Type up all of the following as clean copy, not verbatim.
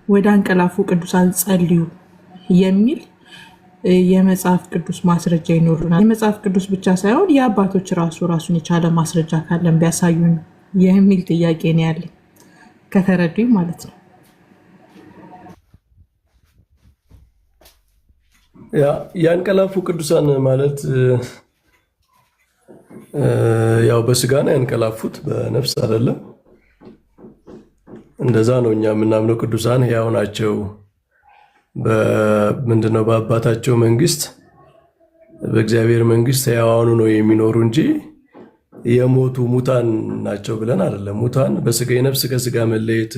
ወደ አንቀላፉ ቅዱሳን ጸልዩ የሚል የመጽሐፍ ቅዱስ ማስረጃ ይኖሩናል። የመጽሐፍ ቅዱስ ብቻ ሳይሆን የአባቶች ራሱን የቻለ ማስረጃ ካለን ቢያሳዩን የሚል ጥያቄ ነው ያለኝ፣ ከተረዱኝ ማለት ነው። ያንቀላፉ ቅዱሳን ማለት ያው በስጋ ነው ያንቀላፉት፣ በነፍስ አይደለም። እንደዛ ነው እኛ የምናምነው። ቅዱሳን ሕያው ናቸው። በምንድነው በአባታቸው መንግስት በእግዚአብሔር መንግስት ሕያዋኑ ነው የሚኖሩ እንጂ የሞቱ ሙታን ናቸው ብለን አይደለም። ሙታን በስጋ የነፍስ ከስጋ መለየት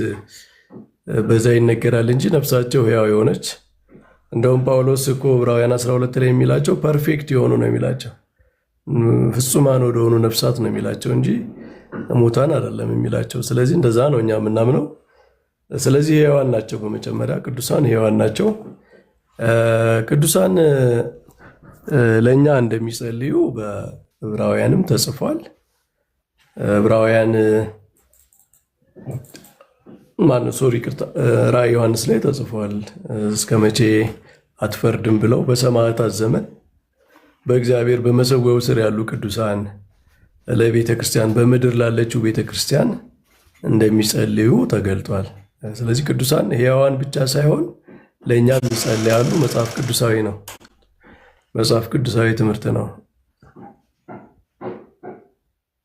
በዛ ይነገራል እንጂ ነፍሳቸው ሕያው የሆነች እንደውም ጳውሎስ እኮ ዕብራውያን 12 ላይ የሚላቸው ፐርፌክት የሆኑ ነው የሚላቸው፣ ፍጹማን ወደሆኑ ነፍሳት ነው የሚላቸው እንጂ ሙታን አይደለም የሚላቸው። ስለዚህ እንደዛ ነው እኛ የምናምነው። ስለዚህ ሕያዋን ናቸው። በመጀመሪያ ቅዱሳን ሕያዋን ናቸው። ቅዱሳን ለእኛ እንደሚጸልዩ በዕብራውያንም ተጽፏል። ዕብራውያን ራዕየ ዮሐንስ ላይ ተጽፏል። እስከ መቼ አትፈርድም ብለው በሰማዕታት ዘመን በእግዚአብሔር በመሰዊያው ስር ያሉ ቅዱሳን ለቤተ ክርስቲያን በምድር ላለችው ቤተ ክርስቲያን እንደሚጸልዩ ተገልጧል። ስለዚህ ቅዱሳን ሕያዋን ብቻ ሳይሆን ለእኛም ይጸልያሉ። መጽሐፍ ቅዱሳዊ ነው። መጽሐፍ ቅዱሳዊ ትምህርት ነው።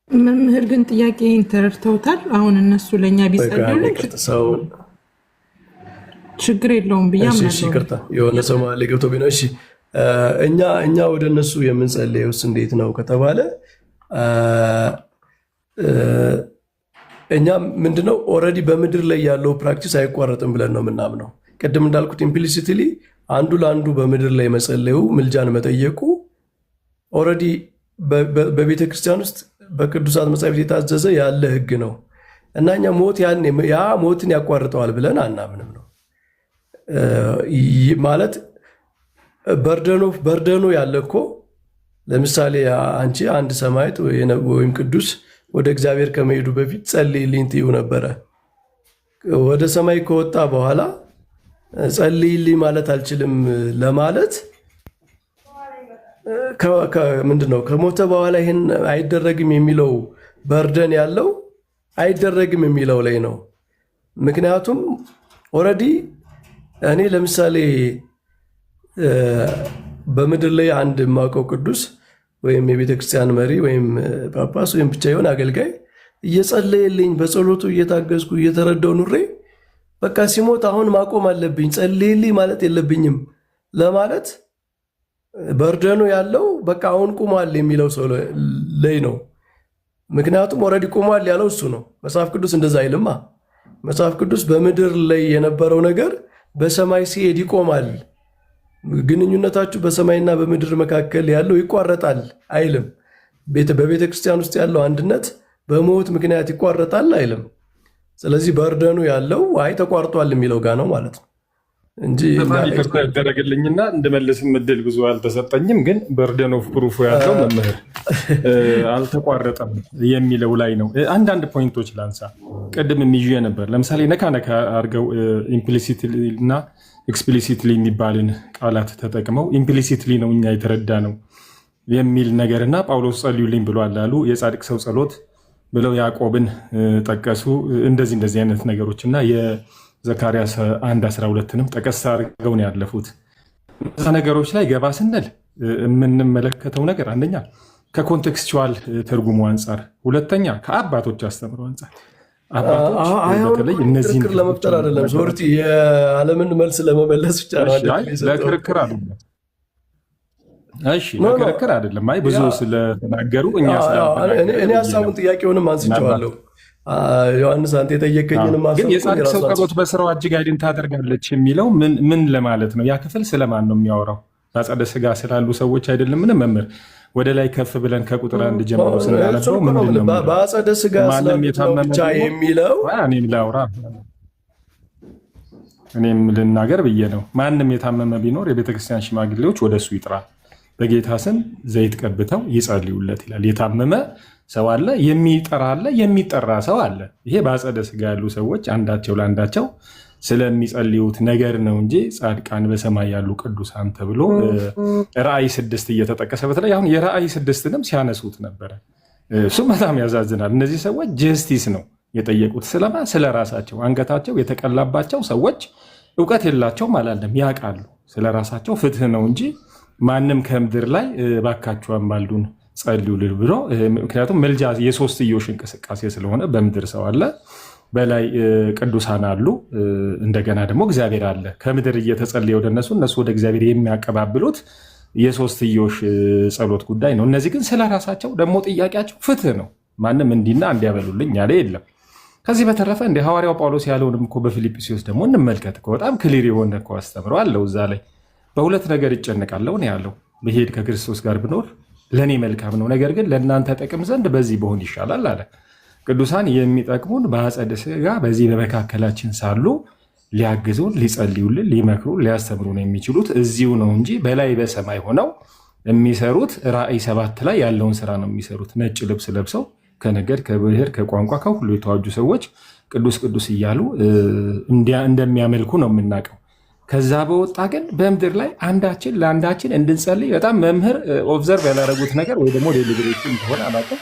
መምህር ግን ጥያቄን ተረድተውታል። አሁን እነሱ ለእኛ ቢጸልዩ ችግር የለውም ብዬ አምናለሁ። የሆነ ሰው መሀል ላይ ገብቶ ቢነው እኛ ወደ እነሱ የምንጸልየውስ እንዴት ነው ከተባለ እኛ ምንድነው ኦልሬዲ በምድር ላይ ያለው ፕራክቲስ አይቋረጥም ብለን ነው የምናምነው። ቅድም እንዳልኩት ኢምፕሊሲትሊ አንዱ ለአንዱ በምድር ላይ መጸለዩ ምልጃን መጠየቁ ኦልሬዲ በቤተ ክርስቲያን ውስጥ በቅዱሳት መጻሕፍት የታዘዘ ያለ ሕግ ነው እና እኛ ያ ሞትን ያቋርጠዋል ብለን አናምንም ነው ማለት። በርደኑ ያለ እኮ ለምሳሌ አንቺ አንድ ሰማዕት ወይም ቅዱስ ወደ እግዚአብሔር ከመሄዱ በፊት ጸልይልኝ ትይው ነበረ። ወደ ሰማይ ከወጣ በኋላ ጸልይልኝ ማለት አልችልም ለማለት ምንድነው ከሞተ በኋላ ይህን አይደረግም የሚለው በርደን ያለው አይደረግም የሚለው ላይ ነው። ምክንያቱም ኦልሬዲ እኔ ለምሳሌ በምድር ላይ አንድ የማውቀው ቅዱስ ወይም የቤተ ክርስቲያን መሪ ወይም ጳጳስ ወይም ብቻ የሆነ አገልጋይ እየጸለየልኝ በጸሎቱ እየታገዝኩ እየተረዳው ኑሬ በቃ ሲሞት አሁን ማቆም አለብኝ ጸልይልኝ ማለት የለብኝም ለማለት በርደኑ ያለው በቃ አሁን ቁሟል የሚለው ሰው ላይ ነው። ምክንያቱም ኦልሬዲ ቁሟል ያለው እሱ ነው። መጽሐፍ ቅዱስ እንደዛ አይልማ። መጽሐፍ ቅዱስ በምድር ላይ የነበረው ነገር በሰማይ ሲሄድ ይቆማል፣ ግንኙነታችሁ በሰማይና በምድር መካከል ያለው ይቋረጣል አይልም። በቤተ ክርስቲያን ውስጥ ያለው አንድነት በሞት ምክንያት ይቋረጣል አይልም። ስለዚህ በርደኑ ያለው ተቋርጧል የሚለው ጋር ነው ማለት ነው እንጂ ይቅርታ ያደረግልኝና እንድመልስም እድል ብዙ አልተሰጠኝም። ግን በርደን ኦፍ ፕሩፍ ያለው መምህር አልተቋረጠም የሚለው ላይ ነው። አንዳንድ ፖይንቶች ላንሳ። ቅድም የሚይዤ ነበር። ለምሳሌ ነካ አድርገው ኢምፕሊሲትሊ እና ኤክስፕሊሲትሊ የሚባልን ቃላት ተጠቅመው ኢምፕሊሲትሊ ነው እኛ የተረዳ ነው የሚል ነገርና ጳውሎስ ጸልዩልኝ ብሏል አሉ። የጻድቅ ሰው ጸሎት ብለው ያዕቆብን ጠቀሱ። እንደዚህ አይነት ነገሮች እና የዘካርያስ 1:12ንም ጠቀስ አድርገው ነው ያለፉት። እዛ ነገሮች ላይ ገባ ስንል የምንመለከተው ነገር አንደኛ ከኮንቴክስቹዋል ትርጉሙ አንጻር፣ ሁለተኛ ከአባቶች አስተምሮ አንጻር በተለይ እነዚህ ለመፍጠር አይደለም ሶርቲ የዓለምን መልስ ለመመለስ ብቻ ነው። ለክርክር አይደለም። እሺ ለክርክር አይደለም። ብዙ ስለተናገሩ እኔ ሀሳቡን ጥያቄውንም አንስቼዋለሁ። ዮሐንስ አንተ የጠየቀኝንም ግን የጻድቅ ሰው ጸሎት በስራው እጅግ አይድን ታደርጋለች የሚለው ምን ለማለት ነው? ያ ክፍል ስለማን ነው የሚያወራው? በአጸደ ስጋ ስላሉ ሰዎች አይደለም። ምንም መምህር ወደ ላይ ከፍ ብለን ከቁጥር 1 ጀምሮ ስናነበው ምንድነው በአጸደ ስጋ ብቻ የሚለው? እኔም ልናገር ብዬ ነው። ማንም የታመመ ቢኖር የቤተክርስቲያን ሽማግሌዎች ወደ እሱ ይጥራ፣ በጌታ ስም ዘይት ቀብተው ይጸልዩለት ይላል። የታመመ ሰው አለ፣ የሚጠራ አለ፣ የሚጠራ ሰው አለ። ይሄ በአጸደ ስጋ ያሉ ሰዎች አንዳቸው ለአንዳቸው ስለሚጸልዩት ነገር ነው እንጂ ጻድቃን በሰማይ ያሉ ቅዱሳን ተብሎ ራእይ 6 እየተጠቀሰ በተለይ አሁን የራእይ 6ንም ሲያነሱት ነበረ። እሱም በጣም ያሳዝናል። እነዚህ ሰዎች ጀስቲስ ነው የጠየቁት። ስለማ ስለ ራሳቸው አንገታቸው የተቀላባቸው ሰዎች እውቀት የላቸውም አላለም፣ ያውቃሉ። ስለ ራሳቸው ፍትህ ነው እንጂ ማንም ከምድር ላይ ባካችሁ አማልዱን ጸልዩልን ብሎ ምክንያቱም መልጃ የሶስትዮሽ እንቅስቃሴ ስለሆነ በምድር ሰው አለ፣ በላይ ቅዱሳን አሉ፣ እንደገና ደግሞ እግዚአብሔር አለ። ከምድር እየተጸለየ ወደ እነሱ ወደ እግዚአብሔር የሚያቀባብሉት የሶስትዮሽ ጸሎት ጉዳይ ነው። እነዚህ ግን ስለ ራሳቸው ደግሞ ጥያቄያቸው ፍትህ ነው። ማንም እንዲና እንዲያበሉልኝ ያለ የለም። ከዚህ በተረፈ እንደ ሐዋርያው ጳውሎስ ያለውንም እኮ በፊልጵስዩስ ደግሞ እንመልከት። በጣም ክሊር የሆነ እኮ አስተምሮ አለው እዛ ላይ። በሁለት ነገር ይጨነቃለሁ ነው ያለው። ብሄድ ከክርስቶስ ጋር ብኖር ለእኔ መልካም ነው፣ ነገር ግን ለእናንተ ጠቅም ዘንድ በዚህ በሆን ይሻላል አለ። ቅዱሳን የሚጠቅሙን በአጸደ ሥጋ በዚህ በመካከላችን ሳሉ ሊያግዙን፣ ሊጸልዩልን፣ ሊመክሩን፣ ሊያስተምሩን የሚችሉት እዚሁ ነው እንጂ በላይ በሰማይ ሆነው የሚሰሩት ራእይ 7 ላይ ያለውን ስራ ነው የሚሰሩት። ነጭ ልብስ ለብሰው ከነገድ ከብሔር ከቋንቋ ከሁሉ የተዋጁ ሰዎች ቅዱስ ቅዱስ እያሉ እንደሚያመልኩ ነው የምናውቀው። ከዛ በወጣ ግን በምድር ላይ አንዳችን ለአንዳችን እንድንጸልይ በጣም መምህር ኦብዘርቭ ያላረጉት ነገር ወይ ደግሞ ዴሊብሬሽን እንደሆነ አላውቅም።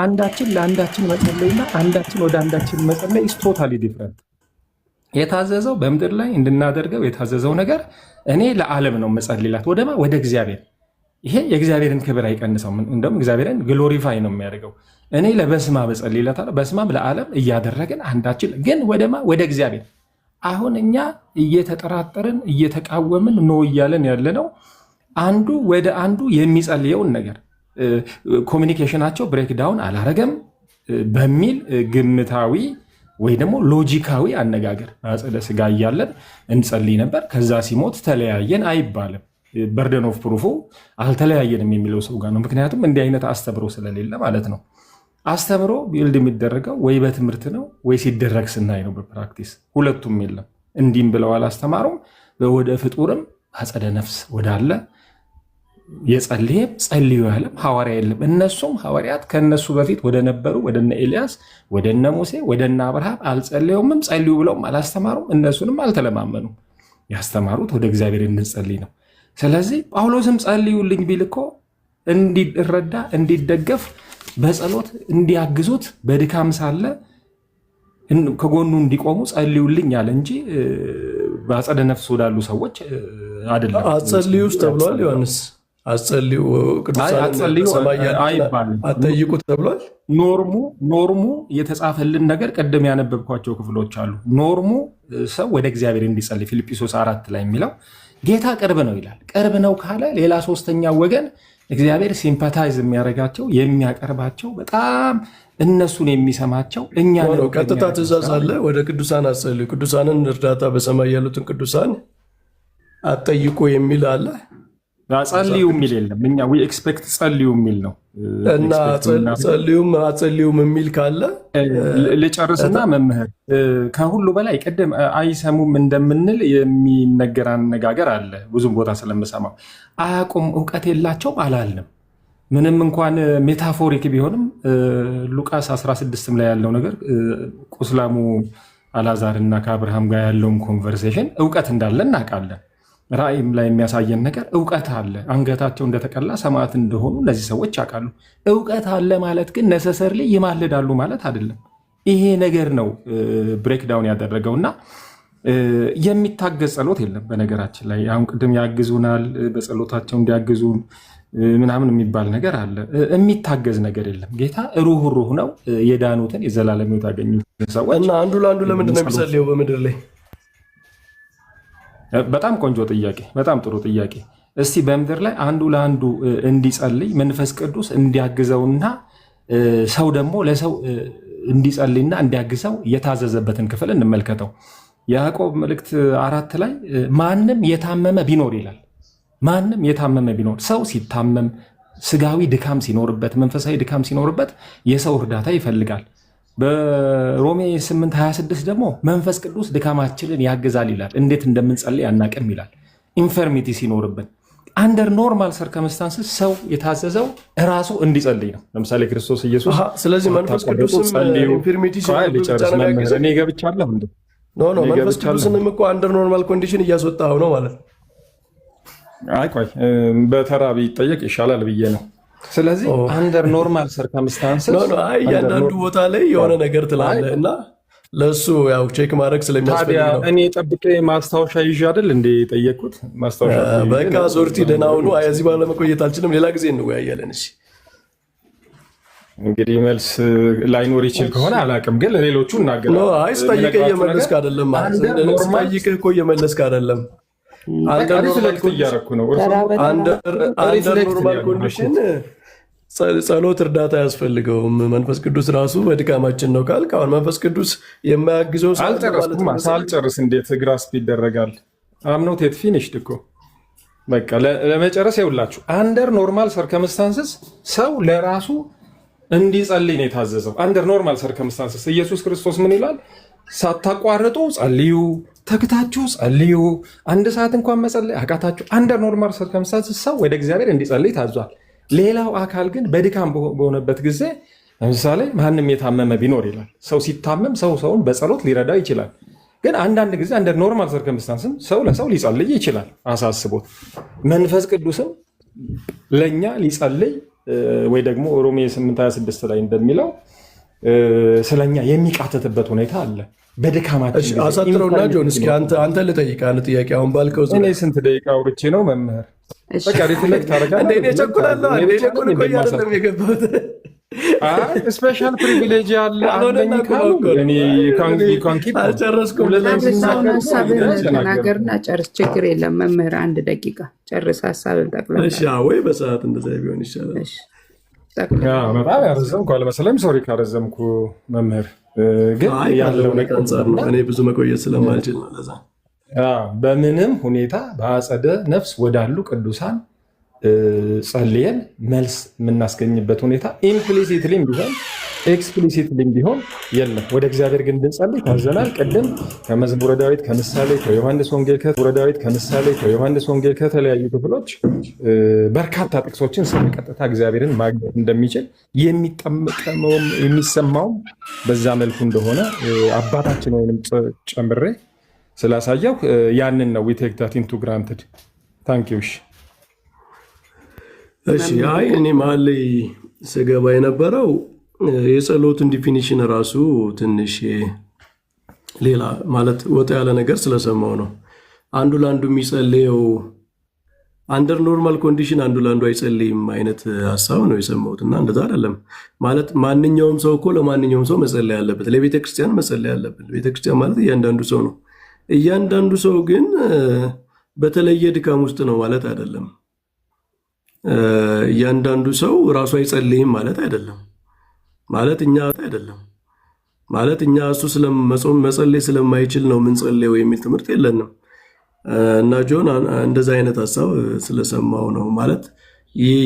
አንዳችን ለአንዳችን መጸለይና አንዳችን ወደ አንዳችን መጸለይ ኢስ ቶታሊ ዲፍረንት። የታዘዘው በምድር ላይ እንድናደርገው የታዘዘው ነገር እኔ ለዓለም ነው መጸልይላት ወደ እግዚአብሔር። ይሄ የእግዚአብሔርን ክብር አይቀንሰውም፣ እንደውም እግዚአብሔርን ግሎሪፋይ ነው የሚያደርገው። እኔ ለበስማ በጸልይላታለሁ፣ በስማም ለዓለም እያደረግን አንዳችን ግን ወደ እግዚአብሔር። አሁን እኛ እየተጠራጠርን እየተቃወምን ነው እያለን ያለነው አንዱ ወደ አንዱ የሚጸልየውን ነገር ኮሚኒኬሽናቸው ብሬክዳውን አላረገም በሚል ግምታዊ ወይ ደግሞ ሎጂካዊ አነጋገር በአጸደ ሥጋ እያለን እንጸልይ ነበር፣ ከዛ ሲሞት ተለያየን አይባልም። በርደን ኦፍ ፕሩፉ አልተለያየንም የሚለው ሰው ጋር ነው። ምክንያቱም እንዲህ አይነት አስተምሮ ስለሌለ ማለት ነው። አስተምሮ ቢልድ የሚደረገው ወይ በትምህርት ነው ወይ ሲደረግ ስናይ ነው በፕራክቲስ። ሁለቱም የለም። እንዲህም ብለው አላስተማሩም። ወደ ፍጡርም አጸደ ነፍስ ወዳለ የጸልየም ጸልዩ ያለም ሐዋርያ የለም። እነሱም ሐዋርያት ከነሱ በፊት ወደ ነበሩ ወደነ ኤልያስ ወደነ ሙሴ ወደነ አብርሃም አልጸልየውምም ጸልዩ ብለውም አላስተማሩም። እነሱንም አልተለማመኑም። ያስተማሩት ወደ እግዚአብሔር እንድንጸልይ ነው። ስለዚህ ጳውሎስም ጸልዩልኝ ቢል እኮ እንዲረዳ እንዲደገፍ በጸሎት እንዲያግዙት በድካም ሳለ ከጎኑ እንዲቆሙ ጸልዩልኝ ያለ እንጂ በአጸደ ነፍስ ወዳሉ ሰዎች አይደለም። አጸልዩስ ተብሏል። ዮሐንስ አጸልዩ አጠይቁት ተብሏል። ኖርሙ የተጻፈልን ነገር ቀደም ያነበብኳቸው ክፍሎች አሉ። ኖርሙ ሰው ወደ እግዚአብሔር እንዲጸልይ ፊልጵስዩስ 4 ላይ የሚለው ጌታ ቅርብ ነው ይላል። ቅርብ ነው ካለ ሌላ ሶስተኛ ወገን እግዚአብሔር ሲምፓታይዝ የሚያደርጋቸው የሚያቀርባቸው በጣም እነሱን የሚሰማቸው እኛ ነው። ቀጥታ ትእዛዝ አለ፣ ወደ ቅዱሳን አጸልዩ፣ ቅዱሳንን እርዳታ በሰማይ ያሉትን ቅዱሳን አጠይቁ የሚል አለ። ጸልዩ የሚል የለም። እኛ ዊ ኤክስፔክት ጸልዩ የሚል ነው እና አጸልዩም የሚል ካለ ልጨርስና መምህር ከሁሉ በላይ ቅድም አይሰሙም እንደምንል የሚነገር አነጋገር አለ። ብዙም ቦታ ስለምሰማው አያውቁም፣ እውቀት የላቸውም አላልንም። ምንም እንኳን ሜታፎሪክ ቢሆንም ሉቃስ 16 ላይ ያለው ነገር ቁስላሙ አልዓዛር እና ከአብርሃም ጋር ያለውን ኮንቨርሴሽን እውቀት እንዳለ እናውቃለን። ራእይም ላይ የሚያሳየን ነገር እውቀት አለ። አንገታቸው እንደተቀላ ሰማዕት እንደሆኑ እነዚህ ሰዎች ያውቃሉ። እውቀት አለ ማለት ግን ነሰሰርሊ ይማልዳሉ ማለት አይደለም። ይሄ ነገር ነው ብሬክዳውን ያደረገውና የሚታገዝ ጸሎት የለም። በነገራችን ላይ አሁን ቅድም ያግዙናል በጸሎታቸው እንዲያግዙን ምናምን የሚባል ነገር አለ። የሚታገዝ ነገር የለም። ጌታ ሩህሩህ ነው። የዳኑትን የዘላለም ሕይወት ያገኙትን ሰዎች እና አንዱ ለአንዱ ለምንድን ነው የሚጸልየው በምድር ላይ? በጣም ቆንጆ ጥያቄ፣ በጣም ጥሩ ጥያቄ። እስቲ በምድር ላይ አንዱ ለአንዱ እንዲጸልይ መንፈስ ቅዱስ እንዲያግዘውና ሰው ደግሞ ለሰው እንዲጸልይና እንዲያግዘው የታዘዘበትን ክፍል እንመልከተው። የያዕቆብ መልእክት 4 ላይ ማንም የታመመ ቢኖር ይላል። ማንም የታመመ ቢኖር፣ ሰው ሲታመም ስጋዊ ድካም ሲኖርበት፣ መንፈሳዊ ድካም ሲኖርበት የሰው እርዳታ ይፈልጋል። በሮሜ 8:26 ደግሞ መንፈስ ቅዱስ ድካማችንን ያግዛል ይላል። እንዴት እንደምንጸልይ አናቅም ይላል። ኢንፈርሚቲ ሲኖርብን አንደር ኖርማል ሰርከምስታንስስ ሰው የታዘዘው እራሱ እንዲጸልይ ነው። ለምሳሌ ክርስቶስ ኢየሱስ ስለዚህ መንፈስ ቅዱስ ኢንፈርሚቲ ሲኖርብን እኔ ገብቻለሁ እንዴ? ኖ መንፈስ ቅዱስንም እኮ አንደር ኖርማል ኮንዲሽን እያስወጣው ነው ማለት ነው። አይ ቆይ በተራ ቢጠየቅ ይሻላል ብዬ ነው። ስለዚህ አንደር ኖርማል ሰርከምስታንስ እያንዳንዱ ቦታ ላይ የሆነ ነገር ትላለህ እና ለእሱ ያው ቼክ ማድረግ ስለሚያስፈልግ ነው። እኔ ጠብቄ ማስታወሻ ይዤ አይደል እንደ የጠየቅኩት ማስታወሻ። በቃ ሶርቲ ደህና ሁኑ። እዚህ በኋላ መቆየት አልችልም። ሌላ ጊዜ እንወያያለን። እሺ እንግዲህ መልስ ላይኖር ይችል ከሆነ አላውቅም፣ ግን ለሌሎቹ እናገራለሁ። አይ ስጠይቅህ እየመለስክ አይደለም ማለት ነው። ስጠይቅህ እኮ እየመለስክ አይደለም። ሪፍሌክት እያደረኩ ነው። አንደር ኖርማል ኮንዲሽን ጸሎት እርዳታ አያስፈልገውም። መንፈስ ቅዱስ ራሱ በድካማችን ነው ካልክ አሁን መንፈስ ቅዱስ የማያግዘው ሳልጨርስ እንዴት ግራስፕ ይደረጋል? አምኖት የት ፊኒሽድ እኮ በቃ ለመጨረስ ይውላችሁ። አንደር ኖርማል ሰርከምስታንስስ ሰው ለራሱ እንዲጸልይ ነው የታዘዘው። አንደር ኖርማል ሰርከምስታንስስ ኢየሱስ ክርስቶስ ምን ይላል? ሳታቋርጡ ጸልዩ፣ ተግታችሁ ጸልዩ። 1 ሰዓት እንኳን መጸለይ አቃታችሁ። አንደር ኖርማል ሰርከምስታንስስ ሰው ወደ እግዚአብሔር እንዲጸልይ ታዟል። ሌላው አካል ግን በድካም በሆነበት ጊዜ ለምሳሌ ማንም የታመመ ቢኖር ይላል። ሰው ሲታመም ሰውን በጸሎት ሊረዳው ይችላል። ግን አንዳንድ ጊዜ አንደር ኖርማል ሰርከምስታንስም ሰው ለሰው ሊጸልይ ይችላል አሳስቦት። መንፈስ ቅዱስም ለእኛ ሊጸልይ ወይ ደግሞ ሮሜ 8:26 ላይ እንደሚለው ስለኛ የሚቃተትበት ሁኔታ አለ። በድካማችን አሳጥረውና ጆን እስኪ አንተ ልጠይቅህ አንድ ጥያቄ። አሁን ባልከው እኔ ስንት ደቂቃ አውርቼ ነው መምህር? በቃ ሪፍሌክት አደርጋለሁ። እኔ ቸኩላለሁ። ስፔሻል ፕሪቪሌጅ ያለ አለኝ ካሉ አልጨረስኩም። ተናገርና ጨርስ፣ ችግር የለም መምህር። 1 ደቂቃ ጨርስ ሀሳብን ጠቅላላ። ወይ በሰዓት እንደዛ ቢሆን ይሻላል። በጣም ያረዘምኩ አልመሰለም። ሶሪ ካረዘምኩ መምህር፣ ግን ያለው ነገር አንጻር ነው። እኔ ብዙ መቆየት ስለማልችል ነው ለዛ። በምንም ሁኔታ በአጸደ ነፍስ ወዳሉ ቅዱሳን ጸልየን መልስ የምናስገኝበት ሁኔታ ኢምፕሊሲትሊም ቢሆን ኤክስፕሊሲትሊም ቢሆን የለም። ወደ እግዚአብሔር ግን እንድንጸልይ ታዘናል። ቅድም ከመዝሙረ ዳዊት ከምሳሌ ከዮሐንስ ወንጌል ከተለያዩ ክፍሎች በርካታ ጥቅሶችን ስለ ቀጥታ እግዚአብሔርን ማግኘት እንደሚችል የሚሰማውም በዛ መልኩ እንደሆነ አባታችን ወይንም ጨምሬ ስላሳየው ያንን ነው ዊ ቴክ ዳት ኢንቱ ግራንትድ። ታንክ ዩ። እሺ አይ እኔ መሀል ላይ ስገባ የነበረው የጸሎትን ዲፊኒሽን ራሱ ትንሽ ሌላ ማለት ወጣ ያለ ነገር ስለሰማው ነው። አንዱ ለአንዱ የሚጸልየው አንደር ኖርማል ኮንዲሽን አንዱ ለአንዱ አይጸልይም አይነት ሀሳብ ነው የሰማሁት። እና እንደዛ አይደለም ማለት ማንኛውም ሰው እኮ ለማንኛውም ሰው መጸለይ አለበት። ለቤተክርስቲያን መጸለይ አለበት። ቤተክርስቲያን ማለት እያንዳንዱ ሰው ነው። እያንዳንዱ ሰው ግን በተለየ ድካም ውስጥ ነው ማለት አይደለም። እያንዳንዱ ሰው ራሱ አይጸልይም ማለት አይደለም። ማለት እኛ እሱ መጸለይ ስለማይችል ነው የምንጸልየው የሚል ትምህርት የለንም። እና ጆን እንደዛ አይነት ሀሳብ ስለሰማው ነው ማለት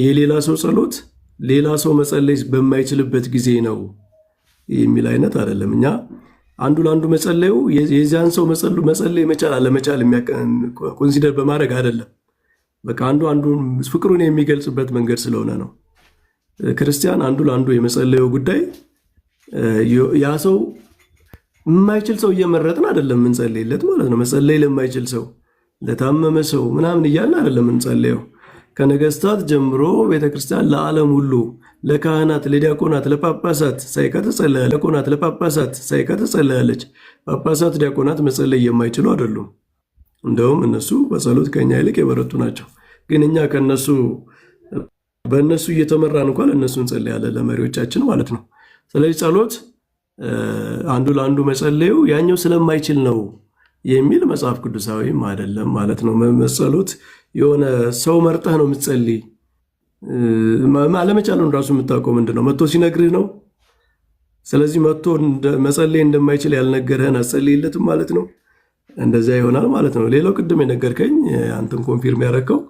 የሌላ ሰው ጸሎት ሌላ ሰው መጸለይ በማይችልበት ጊዜ ነው የሚል አይነት አይደለም። እኛ አንዱ ለአንዱ መጸለዩ የዚያን ሰው መጸለይ መቻል አለመቻል ኮንሲደር በማድረግ አይደለም። በቃ አንዱ ፍቅሩን የሚገልጽበት መንገድ ስለሆነ ነው። ክርስቲያን አንዱ ለአንዱ የመጸለዩ ጉዳይ ያ ሰው የማይችል ሰው እየመረጥን አይደለም የምንጸልይለት ማለት ነው። መጸለይ ለማይችል ሰው ለታመመ ሰው ምናምን እያልን አይደለም የምንጸልየው። ከነገስታት ጀምሮ ቤተክርስቲያን ለዓለም ሁሉ ለካህናት፣ ለዲያቆናት፣ ለጳጳሳት ሳይቀር ትጸልያለች። ጳጳሳት፣ ዲያቆናት መጸለይ የማይችሉ አይደሉም። እንደውም እነሱ በጸሎት ከኛ ይልቅ የበረቱ ናቸው። ግን እኛ በእነሱ እየተመራን እንኳን ለእነሱ እንጸልያለን፣ ለመሪዎቻችን ማለት ነው። ስለዚህ ጸሎት አንዱ ለአንዱ መጸለዩ ያኛው ስለማይችል ነው የሚል መጽሐፍ ቅዱሳዊም አይደለም ማለት ነው። መጸሎት የሆነ ሰው መርጠህ ነው የምትጸልይ። አለመቻሉን ራሱ የምታውቀው ምንድን ነው? መጥቶ ሲነግርህ ነው። ስለዚህ መጥቶ መጸለይ እንደማይችል ያልነገርህን አትጸልይለትም ማለት ነው። እንደዚያ ይሆናል ማለት ነው። ሌላው ቅድም የነገርከኝ አንተም ኮንፊርም ያደረከው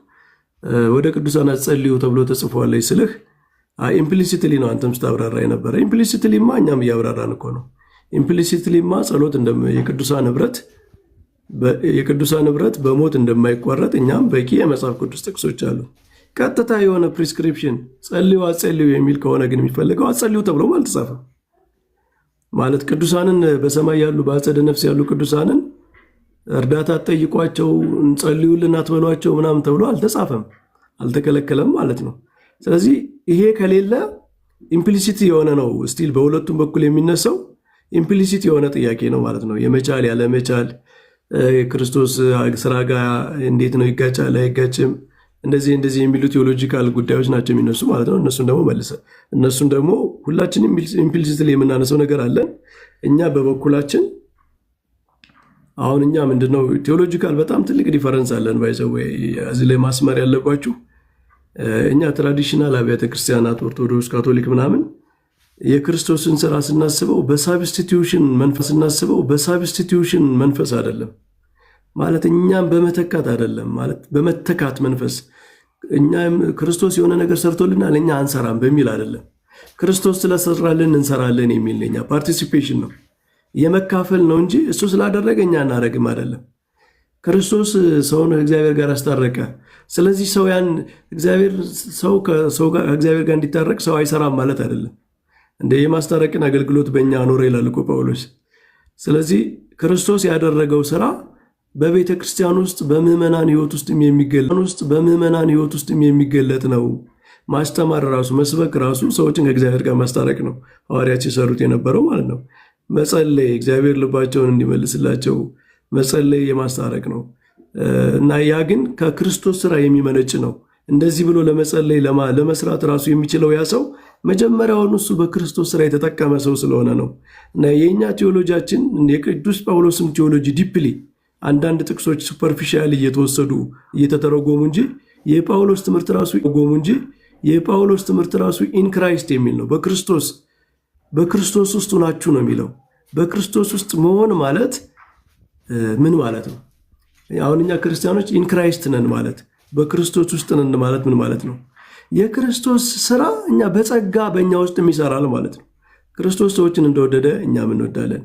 ወደ ቅዱሳን አትጸልዩ ተብሎ ተጽፏለች ስልህ ኢምፕሊሲትሊ ነው አንተም ስታብራራ የነበረ። ኢምፕሊሲትሊማ እኛም እያብራራን እኮ ነው። ኢምፕሊሲትሊማ ጸሎት የቅዱሳን ህብረት በሞት እንደማይቋረጥ እኛም በቂ የመጽሐፍ ቅዱስ ጥቅሶች አሉ። ቀጥታ የሆነ ፕሪስክሪፕሽን ጸልዩ አትጸልዩ የሚል ከሆነ ግን የሚፈልገው አትጸልዩ ተብሎም አልተጻፈም። ማለት ቅዱሳንን በሰማይ ያሉ በአጸደ ነፍስ ያሉ ቅዱሳንን እርዳታ ጠይቋቸው እንጸልዩልን አትበሏቸው ምናምን ተብሎ አልተጻፈም፣ አልተከለከለም ማለት ነው። ስለዚህ ይሄ ከሌለ ኢምፕሊሲት የሆነ ነው ስቲል በሁለቱም በኩል የሚነሳው ኢምፕሊሲት የሆነ ጥያቄ ነው ማለት ነው። የመቻል ያለመቻል ክርስቶስ ስራ ጋር እንዴት ነው ይጋጫል አይጋጭም፣ እንደዚህ የሚሉ ቴዎሎጂካል ጉዳዮች ናቸው የሚነሱ ማለት ነው። እነሱን ደግሞ ሁላችንም ኢምፕሊሲት የምናነሳው ነገር አለን። እኛ በበኩላችን አሁን እኛ ምንድነው ቴዎሎጂካል በጣም ትልቅ ዲፈረንስ አለን። ባይዘው እዚህ ላይ ማስመር ያለባችሁ እኛ ትራዲሽናል አብያተ ክርስቲያናት ኦርቶዶክስ፣ ካቶሊክ ምናምን የክርስቶስን ስራ ስናስበው በሳብስቲቲዩሽን መንፈስ አይደለም ማለት እኛም በመተካት አይደለም ማለት በመተካት መንፈስ እኛም ክርስቶስ የሆነ ነገር ሰርቶልናል እኛ አንሰራም በሚል አይደለም። ክርስቶስ ስለሰራልን እንሰራለን የሚል ለኛ ፓርቲሲፔሽን ነው የመካፈል ነው እንጂ እሱ ስላደረገ እኛ እናደርግም አይደለም። ክርስቶስ ሰውን ከእግዚአብሔር ጋር አስታረቀ። ስለዚህ ሰው ከእግዚአብሔር ጋር እንዲታረቅ ሰው አይሰራም ማለት አይደለም። እንደ የማስታረቅን አገልግሎት በእኛ አኖረ ይላል እኮ ጳውሎስ። ስለዚህ ክርስቶስ ያደረገው ስራ በቤተ ክርስቲያን ውስጥ በምዕመናን ህይወት ውስጥ የሚገለጥ ነው። ማስተማር ራሱ መስበክ ራሱ ሰዎችን ከእግዚአብሔር ጋር ማስታረቅ ነው ሐዋርያት ሲሰሩት የነበረው ማለት ነው። መጸለይ እግዚአብሔር ልባቸውን እንዲመልስላቸው መጸለይ የማስታረቅ ነው እና ያ ግን ከክርስቶስ ስራ የሚመነጭ ነው። እንደዚህ ብሎ ለመጸለይ ለመስራት ራሱ የሚችለው ያ ሰው መጀመሪያውን እሱ በክርስቶስ ስራ የተጠቀመ ሰው ስለሆነ ነው። እና የኛ ቴዎሎጂያችን የቅዱስ ጳውሎስም ቴዎሎጂ ዲፕሊ አንዳንድ ጥቅሶች ሱፐርፊሻል እየተተረጎሙ እንጂ የጳውሎስ ትምህርት ራሱ ኢን ክራይስት የሚል ነው። በክርስቶስ ውስጥ ናችሁ ነው የሚለው። በክርስቶስ ውስጥ መሆን ማለት ምን ማለት ነው? አሁን እኛ ክርስቲያኖች ኢን ክራይስት ነን ማለት በክርስቶስ ውስጥ ነን ማለት ምን ማለት ነው? የክርስቶስ ስራ እኛ በጸጋ በእኛ ውስጥ ይሰራል ማለት ነው። ክርስቶስ ሰዎችን እንደወደደ እኛም እንወዳለን።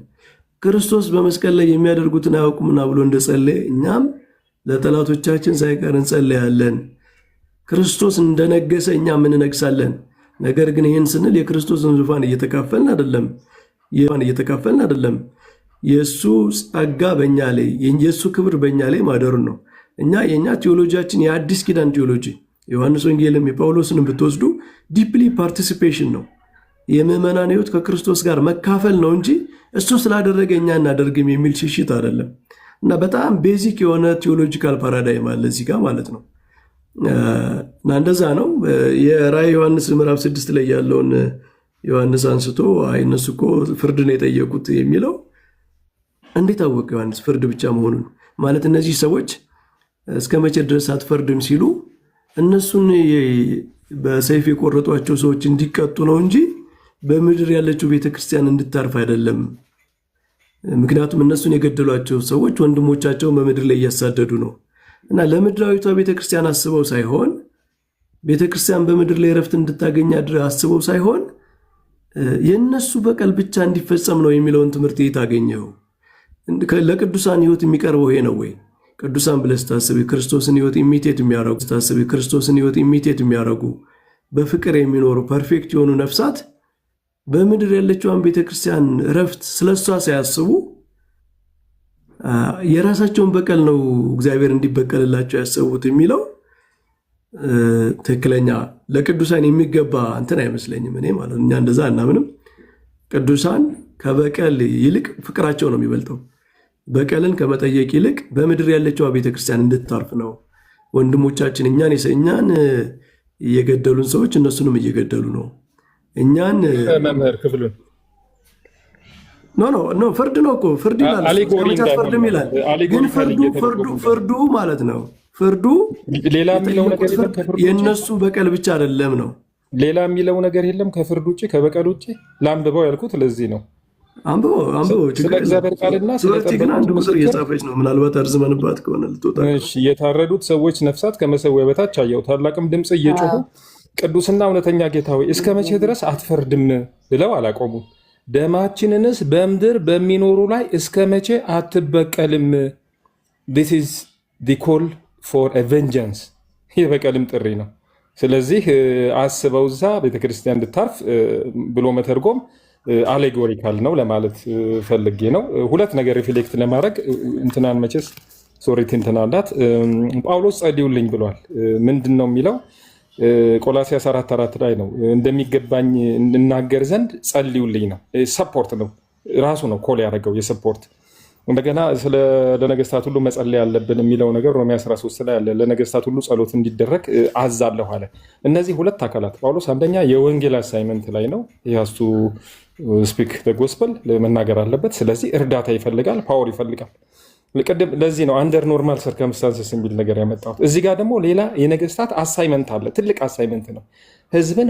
ክርስቶስ በመስቀል ላይ የሚያደርጉትን አያውቁምና ብሎ እንደጸለየ እኛም ለጠላቶቻችን ሳይቀር እንጸለያለን። ክርስቶስ እንደነገሰ እኛም እንነግሳለን። ነገር ግን ይህን ስንል የክርስቶስን ዙፋን እየተካፈልን አይደለም። የእሱ ጸጋ በእኛ ላይ የእሱ ክብር በእኛ ላይ ማደሩን ነው። የእኛ ቴዎሎጂያችን የአዲስ ኪዳን ቴዎሎጂ ዮሐንስ ወንጌልም የጳውሎስንም ብትወስዱ ዲፕሊ ፓርቲሲፔሽን ነው። የምዕመናን ህይወት ከክርስቶስ ጋር መካፈል ነው እንጂ እሱ ስላደረገ እኛ እናደርግም የሚል ሽሽት አይደለም። እና በጣም ቤዚክ የሆነ ቴዎሎጂካል ፓራዳይም አለ እዚህ ጋር ማለት ነው። እና እንደዛ ነው። የራዕይ ዮሐንስ ምዕራፍ 6 ላይ ያለውን ዮሐንስ አንስቶ እነሱ እኮ ፍርድ ነው የጠየቁት የሚለው እንዴት አወቀ ዮሐንስ ፍርድ ብቻ መሆኑን? ማለት እነዚህ ሰዎች እስከ መቼ ድረስ አትፈርድም ሲሉ እነሱን በሰይፍ የቆረጧቸው ሰዎች እንዲቀጡ ነው እንጂ በምድር ያለችው ቤተክርስቲያን እንድታርፍ አይደለም። ምክንያቱም እነሱን የገደሏቸው ሰዎች ወንድሞቻቸውን በምድር ላይ እያሳደዱ ነው። እና ለምድራዊቷ ቤተክርስቲያን አስበው ሳይሆን ቤተክርስቲያን በምድር ላይ ረፍት እንድታገኝ አስበው ሳይሆን የነሱ በቀል ብቻ እንዲፈጸም ነው የሚለውን ትምህርት የታገኘው። ለቅዱሳን ህይወት የሚቀርበው ይሄ ነው ወይ? ቅዱሳን ብለህ ስታስብ የክርስቶስን ህይወት ኢሚቴት የሚያደርጉ በፍቅር የሚኖሩ ፐርፌክት የሆኑ ነፍሳት በምድር ያለችዋን ቤተክርስቲያን ረፍት ስለሷ ሳያስቡ የራሳቸውን በቀል ነው እግዚአብሔር እንዲበቀልላቸው ያሰቡት የሚለው ትክክለኛ ለቅዱሳን የሚገባ እንትን አይመስለኝም እኔ ማለት እኛ እንደዛ እናምንም። ቅዱሳን ከበቀል ይልቅ ፍቅራቸው ነው የሚበልጠው። በቀልን ከመጠየቅ ይልቅ በምድር ያለችዋ ቤተክርስቲያን እንድታርፍ ነው። ወንድሞቻችን እኛን እየገደሉን ሰዎች እነሱንም እየገደሉ ነው። እኛን መምህር ክፍሉን ኖ ፍርድ ነው እኮ ፍርድ ይላል። ፍርድም ይላል ግን ፍርዱ ማለት ነው። ፍርዱ ሌላ የሚለው ነገር የለም። የእነሱ በቀል ብቻ አይደለም ነው። ሌላ የሚለው ነገር የለም ከፍርድ ውጭ ከበቀል ውጭ። ለአንብበው ያልኩት ለዚህ ነው። አንብበው ስለ እግዚአብሔር ቃልና ግን አንድ ቁጥር እየጻፈች ነው። ምናልባት አርዝመንባት ከሆነ ልትወጣ። የታረዱት ሰዎች ነፍሳት ከመሰዊያ በታች አየሁ። ታላቅም ድምፅ እየጮሁ ቅዱስና እውነተኛ ጌታ ሆይ እስከ መቼ ድረስ አትፈርድም ብለው አላቆሙም። ደማችንንስ በምድር በሚኖሩ ላይ እስከ መቼ አትበቀልም? This is the call for a vengeance። የበቀልም ጥሪ ነው። ስለዚህ አስበው እዛ ቤተክርስቲያን እንድታርፍ ብሎ መተርጎም አሌጎሪካል ነው ለማለት ፈልጌ ነው። ሁለት ነገር ሪፍሌክት ለማድረግ እንትናን መቼስ ሶሪ ትንተናላት ጳውሎስ ጸልዩልኝ ብሏል። ምንድን ነው የሚለው? ቆላስይስ 4:4 ላይ ነው እንደሚገባኝ እናገር ዘንድ ጸልዩልኝ ነው። ሰፖርት ነው ራሱ ነው ኮል ያደረገው የሰፖርት እንደገና ለነገስታት ሁሉ መጸለይ ያለብን የሚለው ነገር ሮሜ 13 ላይ አለ። ለነገስታት ሁሉ ጸሎት እንዲደረግ አዛለሁ አለ። እነዚህ ሁለት አካላት ጳውሎስ አንደኛ የወንጌል አሳይመንት ላይ ነው። ያስቱ ስፒክ ጎስፐል መናገር አለበት። ስለዚህ እርዳታ ይፈልጋል፣ ፓወር ይፈልጋል። ለዚህ ነው አንደር ኖርማል ሰርከምስታንስስ የሚል ነገር ያመጣሁት። እዚህ ጋር ደግሞ ሌላ የነገስታት አሳይመንት አለ። ትልቅ አሳይመንት ነው። ህዝብን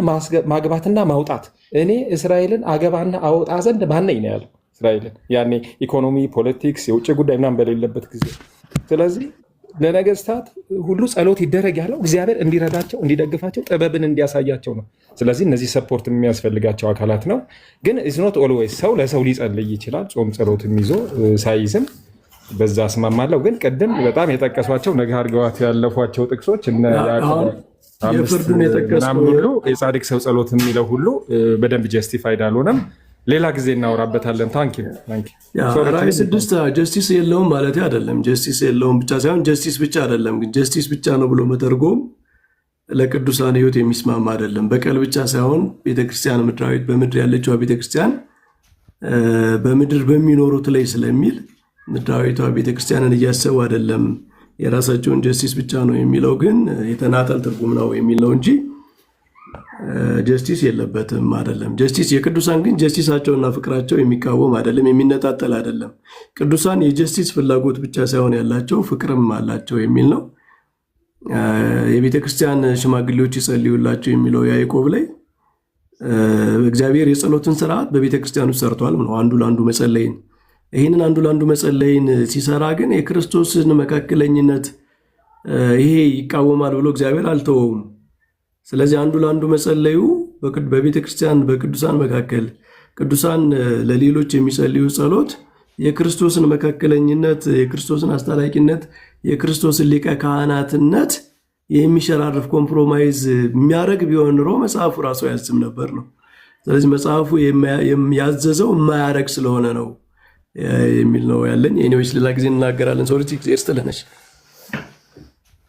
ማግባትና ማውጣት። እኔ እስራኤልን አገባና አወጣ ዘንድ ማነኝ ነው ያለው። እስራኤልን ያኔ ኢኮኖሚ፣ ፖለቲክስ፣ የውጭ ጉዳይ ምናምን በሌለበት ጊዜ። ስለዚህ ለነገስታት ሁሉ ጸሎት ይደረግ ያለው እግዚአብሔር እንዲረዳቸው፣ እንዲደግፋቸው፣ ጥበብን እንዲያሳያቸው ነው። ስለዚህ እነዚህ ሰፖርት የሚያስፈልጋቸው አካላት ነው። ግን ኢትስ ኖት ኦልዌይስ ሰው ለሰው ሊጸልይ ይችላል። ጾም ጸሎትም ይዞ ሳይዝም በዛ አስማማለሁ። ግን ቅድም በጣም የጠቀሷቸው ነገ አድርገዋት ያለፏቸው ጥቅሶች እነ የፍርዱን የጠቀስነው ሁሉ የጻድቅ ሰው ጸሎት የሚለው ሁሉ በደንብ ጀስቲፋይድ አልሆነም። ሌላ ጊዜ እናወራበታለን። ራዕይ 6 ጀስቲስ የለውም ማለት አይደለም። ጀስቲስ የለውም ብቻ ሳይሆን ጀስቲስ ብቻ አይደለም። ግን ጀስቲስ ብቻ ነው ብሎ መተርጎም ለቅዱሳን ሕይወት የሚስማማ አይደለም። በቀል ብቻ ሳይሆን ቤተክርስቲያን ምድራዊት፣ በምድር ያለችው ቤተክርስቲያን በምድር በሚኖሩት ላይ ስለሚል ምድራዊቷ ቤተክርስቲያንን እያሰቡ አይደለም። የራሳቸውን ጀስቲስ ብቻ ነው የሚለው ግን የተናጠል ትርጉም ነው የሚል ነው እንጂ ጀስቲስ የለበትም አይደለም። ጀስቲስ የቅዱሳን ግን ጀስቲሳቸውና ፍቅራቸው የሚቃወም አይደለም፣ የሚነጣጠል አይደለም። ቅዱሳን የጀስቲስ ፍላጎት ብቻ ሳይሆን ያላቸው ፍቅርም አላቸው የሚል ነው። የቤተክርስቲያን ሽማግሌዎች ይጸልዩላቸው የሚለው ያዕቆብ ላይ እግዚአብሔር የጸሎትን ስርዓት በቤተክርስቲያን ውስጥ ሰርቷል ነው። አንዱ ለአንዱ መጸለይን ይህንን አንዱ ለአንዱ መጸለይን ሲሰራ ግን የክርስቶስን መካከለኝነት ይሄ ይቃወማል ብሎ እግዚአብሔር አልተወውም። ስለዚህ አንዱ ለአንዱ መጸለዩ በቤተክርስቲያን በቅዱሳን መካከል ቅዱሳን ለሌሎች የሚጸልዩ ጸሎት የክርስቶስን መካከለኝነት፣ የክርስቶስን አስታራቂነት፣ የክርስቶስን ሊቀ ካህናትነት የሚሸራርፍ ኮምፕሮማይዝ የሚያደርግ ቢሆን ኖሮ መጽሐፉ ራሱ ያዝም ነበር ነው። ስለዚህ መጽሐፉ ያዘዘው የማያደርግ ስለሆነ ነው የሚል ነው ያለኝ። ኤኒዌይስ ሌላ ጊዜ እናገራለን። ሶሪ ኤርስትለነሽ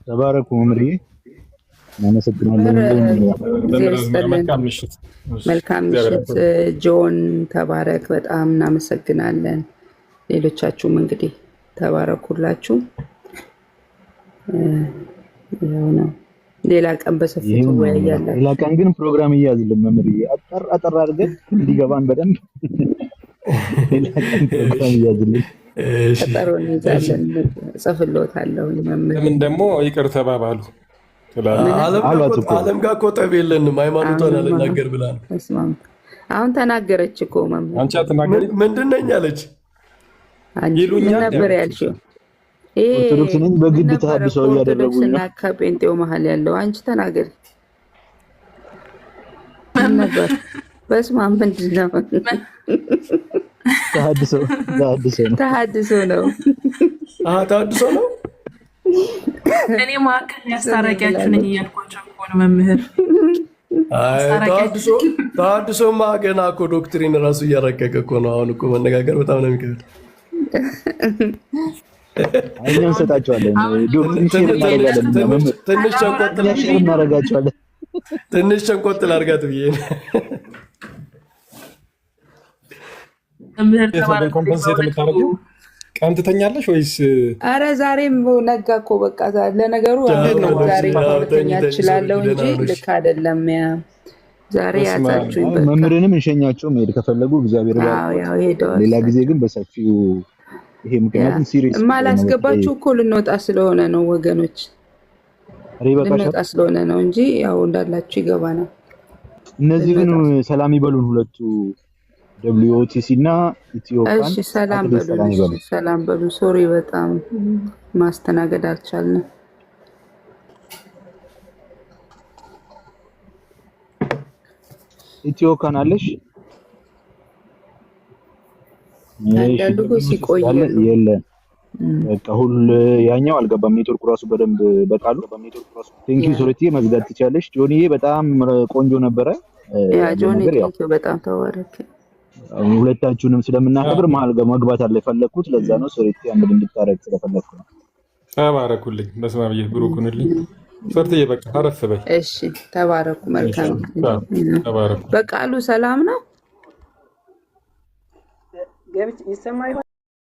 ተባረኩ መምሪ እናመሰግናለን። መልካም ምሽት ጆን ተባረክ። በጣም እናመሰግናለን። ሌሎቻችሁም እንግዲህ ተባረኩላችሁ። ነው ሌላ ቀን በሰፊው ወያያለን። ሌላ ቀን ግን ፕሮግራም ይያዝልን መምሪ አጠር አድርገን እንዲገባን በደንብ ሌላ ቀን ፕሮግራም ይያዝልን። ቀጠሮን ይዛለን ጽፍሎታለሁ። ምን ደግሞ ይቅር ተባባሉ። ዓለም ጋር እኮ ጠብ የለንም። ሃይማኖቷን አልናገር ብላ ነው። አሁን ተናገረች እኮ መምህር። አንቺ አትናገሪ ምንድን ነኝ አለች ይሉኛል ነበር ያልሽው። ኦርቶዶክስን በግድ ተሐድሰው እያደረጉኝ ነው። ከጴንጤው መሀል ያለው አንቺ ተናገሪ ነበር። በስመ አብ ምንድን ነው? ተሐድሶ ነው። ተሐድሶ ነው። እኔ ማዕከል ያስታረቂያችሁ ነኝ እያልኳቸው እኮ ነው መምህር። ተሐድሶማ ገና እኮ ዶክትሪን ራሱ እያረቀቀ እኮ ነው። አሁን እኮ መነጋገር በጣም ነው የሚከብድ። እኛ እንሰጣቸዋለን፣ ዶክትሪን እናደርጋቸዋለን። ትንሽ ቸንቆጥ ላድርጋት ብዬ ኮምፐንሴት የምታደርጊው ቀን ትተኛለሽ ወይስ? አረ ዛሬም ነጋ እኮ በቃ። ለነገሩ ዛሬ ሁለተኛ ትችላለሁ እንጂ ልክ አይደለም። ዛሬ ያዛችሁኝ። መምህርንም እንሸኛቸው መሄድ ከፈለጉ እግዚአብሔር ጋር። ሌላ ጊዜ ግን በሰፊው ይሄ ምክንያቱም ሲሪየስ ማላስገባችሁ እኮ ልንወጣ ስለሆነ ነው ወገኖች፣ ልንወጣ ስለሆነ ነው እንጂ ያው እንዳላችሁ ይገባናል። እነዚህ ግን ሰላም ይበሉን ሁለቱ WOTC እና ኢትዮፓን። እሺ ሰላም በሉ። ሶሪ በጣም ማስተናገድ አልቻልንም። ኢትዮካን አለሽ? አንዳንዱ ሲቆይ የለም በቃ ሁሉ ያኛው አልገባም። ኔትወርኩ ራሱ በደንብ በቃሉ ቴንክ ዩ ሶሪቲ መዝጋት ትችላለሽ። ጆኒዬ በጣም ቆንጆ ነበረ። ጆኒ በጣም ተባረክ። ሁለታችሁንም ስለምናከብር መሀል መግባት አለ የፈለኩት ለዛ ነው። ሶሪቲ አንድ እንድታረግ ስለፈለኩ ነው። ተባረኩልኝ። በስመ አብ ብሩክንልኝ። ሶርትዬ በቃ አረፍ በይ። እሺ ተባረኩ። መልካም ተባረኩ። በቃሉ ሰላም ነው። ገብች ይሰማ